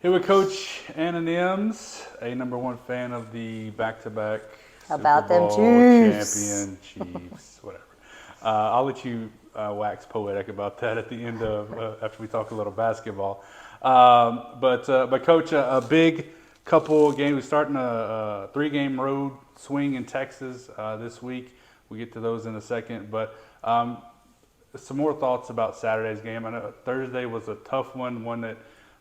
Here with Coach Anna Nimz, a #1 fan of the back-to-back How about Super them Bowl Chiefs? champion Chiefs, whatever. I'll let you wax poetic about that at the end of after we talk a little basketball. But Coach, a big couple games. We're starting a 3-game road swing in Texas this week. We'll get to those in a second, but some more thoughts about Saturday's game. I know Thursday was a tough one that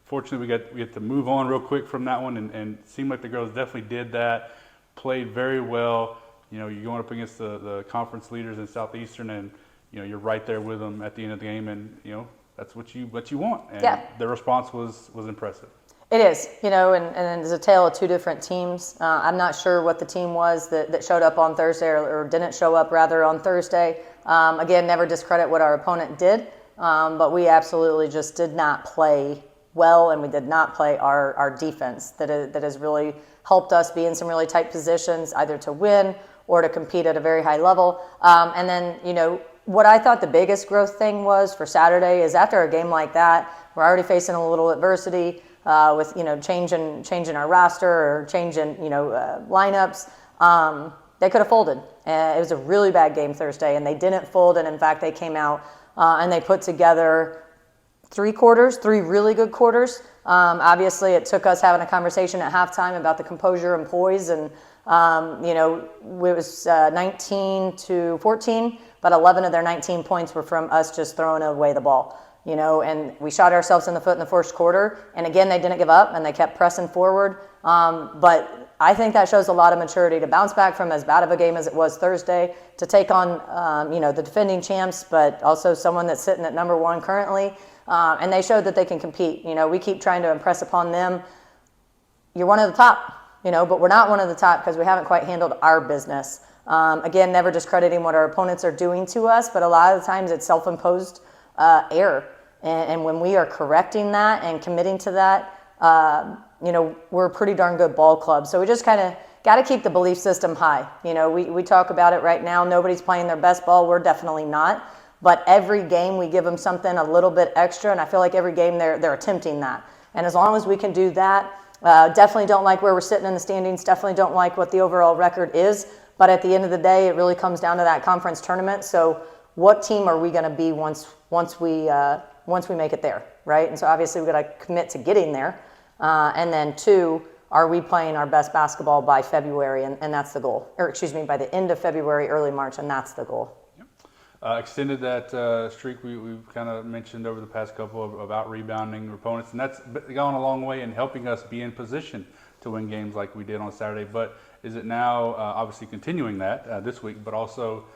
fortunately we get to move on real quick from that one, and it seemed like the girls definitely did that, played very well. You know, you're going up against the conference leaders in Southeastern, and you know you're right there with them at the end of the game, and you know that's what you want. And Yeah. the response was impressive. It is, you know, and it's a tale of two different teams. I'm not sure what the team was that showed up on Thursday or didn't show up rather on Thursday. Again, never discredit what our opponent did, but we absolutely just did not play well, and we did not play our defense that has really helped us be in some really tight positions, either to win or to compete at a very high level. And then, you know, what I thought the biggest growth thing was for Saturday is after a game like that, we're already facing a little adversity with, you know, changing our roster or changing, you know, lineups. They could have folded. It was a really bad game Thursday, and they didn't fold. And in fact, they came out and they put together 3 really good quarters. Obviously, it took us having a conversation at halftime about the composure and poise, and you know, it was 19-14, but 11 of their 19 points were from us just throwing away the ball. You know, and we shot ourselves in the foot in the first quarter, and again, they didn't give up and they kept pressing forward. But I think that shows a lot of maturity to bounce back from as bad of a game as it was Thursday to take on, you know, the defending champs, but also someone that's sitting at #1 currently. And they showed that they can compete. You know, we keep trying to impress upon them. You're one of the top, you know, but we're not one of the top because we haven't quite handled our business. Again, never discrediting what our opponents are doing to us, but a lot of the times it's self-imposed error. And when we are correcting that and committing to that, you know, we're a pretty darn good ball club. So we just kind of got to keep the belief system high. You know, we talk about it right now. Nobody's playing their best ball. We're definitely not. But every game we give them something a little bit extra, and I feel like every game they're attempting that. And as long as we can do that, definitely don't like where we're sitting in the standings, definitely don't like what the overall record is. But at the end of the day, it really comes down to that conference tournament. So what team are we going to be once we make it there, right? And so obviously we've got to commit to getting there. And then 2, are we playing our best basketball by February? And that's the goal. Or excuse me, by the end of February, early March, and that's the goal. Extended that streak we've kind of mentioned over the past couple of out-rebounding opponents, and that's gone a long way in helping us be in position to win games like we did on Saturday. But is it now obviously continuing that this week, but also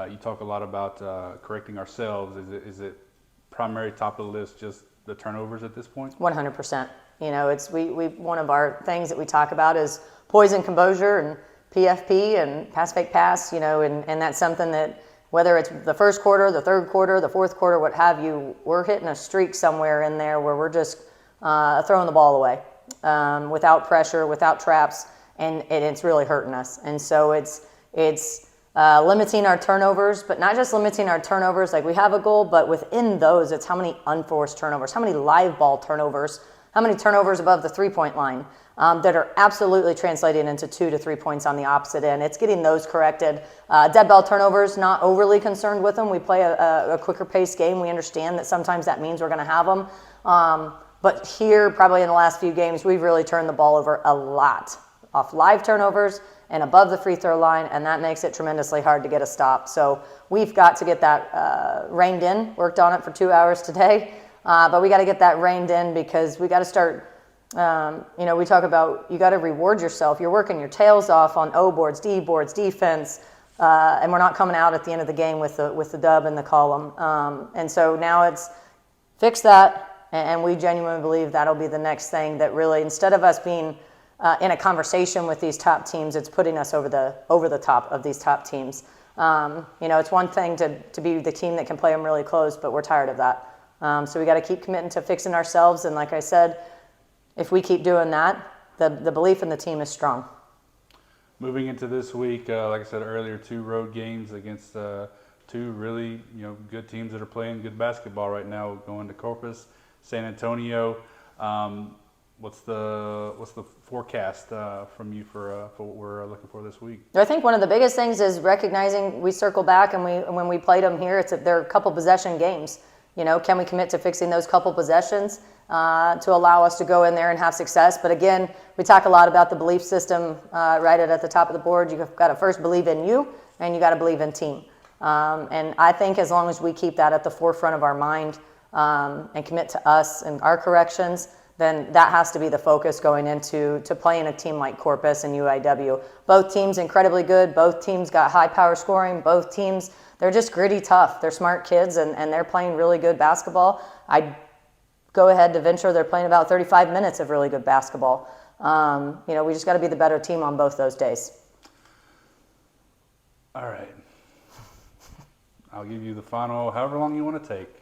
you talk a lot about correcting ourselves. Is it primary top of the list just the turnovers at this point? 100%. You know, it's we one of our things that we talk about is poise and composure and PFP and pass fake pass, you know, and that's something that whether it's the first quarter, the third quarter, the fourth quarter, what have you, we're hitting a streak somewhere in there where we're just throwing the ball away without pressure, without traps, and it's really hurting us. And so it's limiting our turnovers, but not just limiting our turnovers, like we have a goal, but within those, it's how many unforced turnovers, how many live ball turnovers, how many turnovers above the 3-point line that are absolutely translating into 2 to 3 points on the opposite end. It's getting those corrected. Dead ball turnovers, not overly concerned with them. We play a quicker paced game. We understand that sometimes that means we're going to have them. But here, probably in the last few games, we've really turned the ball over a lot off live turnovers and above the free throw line, and that makes it tremendously hard to get a stop. So we've got to get that reined in. Worked on it for 2 hours today, but we got to get that reined in because we got to start. You know, we talk about you got to reward yourself. You're working your tails off on O boards, D boards, defense, and we're not coming out at the end of the game with the dub in the column. And so now it's fix that, and we genuinely believe that'll be the next thing that really, instead of us being in a conversation with these top teams, it's putting us over the top of these top teams. You know, it's one thing to be the team that can play them really close, but we're tired of that. So we got to keep committing to fixing ourselves. And like I said, if we keep doing that, the belief in the team is strong. Moving into this week, like I said earlier, 2 road games against 2 really good teams that are playing good basketball right now. Going to Corpus, San Antonio. what's the forecast from you for what we're looking for this week? I think one of the biggest things is recognizing we circle back and when we played them here, they're a couple possession games. You know, can we commit to fixing those couple possessions to allow us to go in there and have success? But again, we talk a lot about the belief system right at the top of the board. You've got to first believe in you, and you got to believe in team. And I think as long as we keep that at the forefront of our mind and commit to us and our corrections, then that has to be the focus going into playing a team like Corpus and UIW. Both teams incredibly good. Both teams got high power scoring. Both teams, they're just gritty tough. They're smart kids, and they're playing really good basketball. I'd go ahead to venture they're playing about 35 minutes of really good basketball. You know, we just got to be the better team on both those days. All right. I'll give you the final, however long you want to take.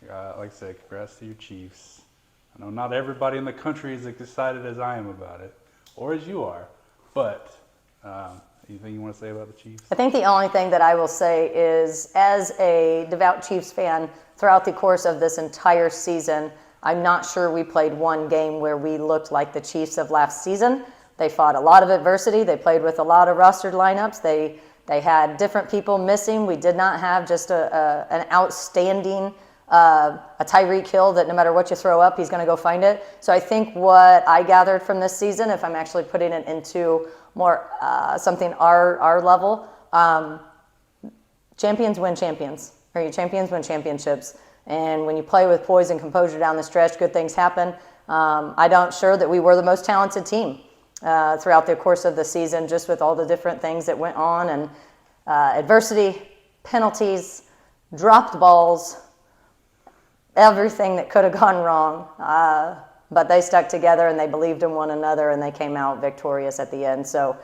Like I said, congrats to your Chiefs. I know not everybody in the country is as excited as I am about it, or as you are, but anything you want to say about the Chiefs? I think the only thing that I will say is, as a devout Chiefs fan, throughout the course of this entire season, I'm not sure we played one game where we looked like the Chiefs of last season. They fought a lot of adversity. They played with a lot of rostered lineups. They had different people missing. We did not have just an outstanding a Tyreek Hill that no matter what you throw up, he's going to go find it. So I think what I gathered from this season, if I'm actually putting it into more something our level, champions win champions, or your champions win championships. And when you play with poise and composure down the stretch, good things happen. I'm not sure that we were the most talented team throughout the course of the season, just with all the different things that went on, and adversity, penalties, dropped balls, everything that could have gone wrong. But they stuck together and they believed in one another, and they came out victorious at the end. So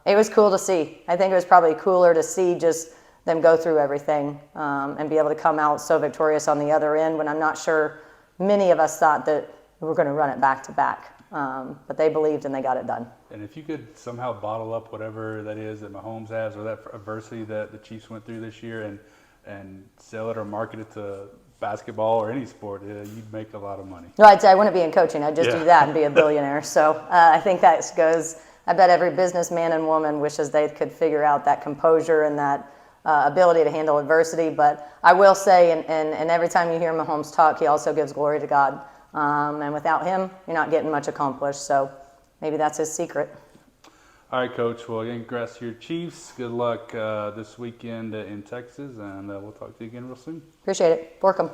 it was cool to see. I think it was probably cooler to see just them go through everything and be able to come out so victorious on the other end, when I'm not sure many of us thought that we were going to run it back to back. But they believed and they got it done. And if you could somehow bottle up whatever that is that Mahomes has, or that adversity that the Chiefs went through this year, and sell it or market it to basketball or any sport, you'd make a lot of money. No, I wouldn't be in coaching. I'd just do that and be a billionaire. So I think that goes, I bet every businessman and woman wishes they could figure out that composure and that ability to handle adversity. But I will say, and every time you hear Mahomes talk, he also gives glory to God. And without him, you're not getting much accomplished. So maybe that's his secret. All right, Coach. Well, again, congrats to your Chiefs. Good luck this weekend in Texas, and we'll talk to you again real soon. Appreciate it. Work 'em.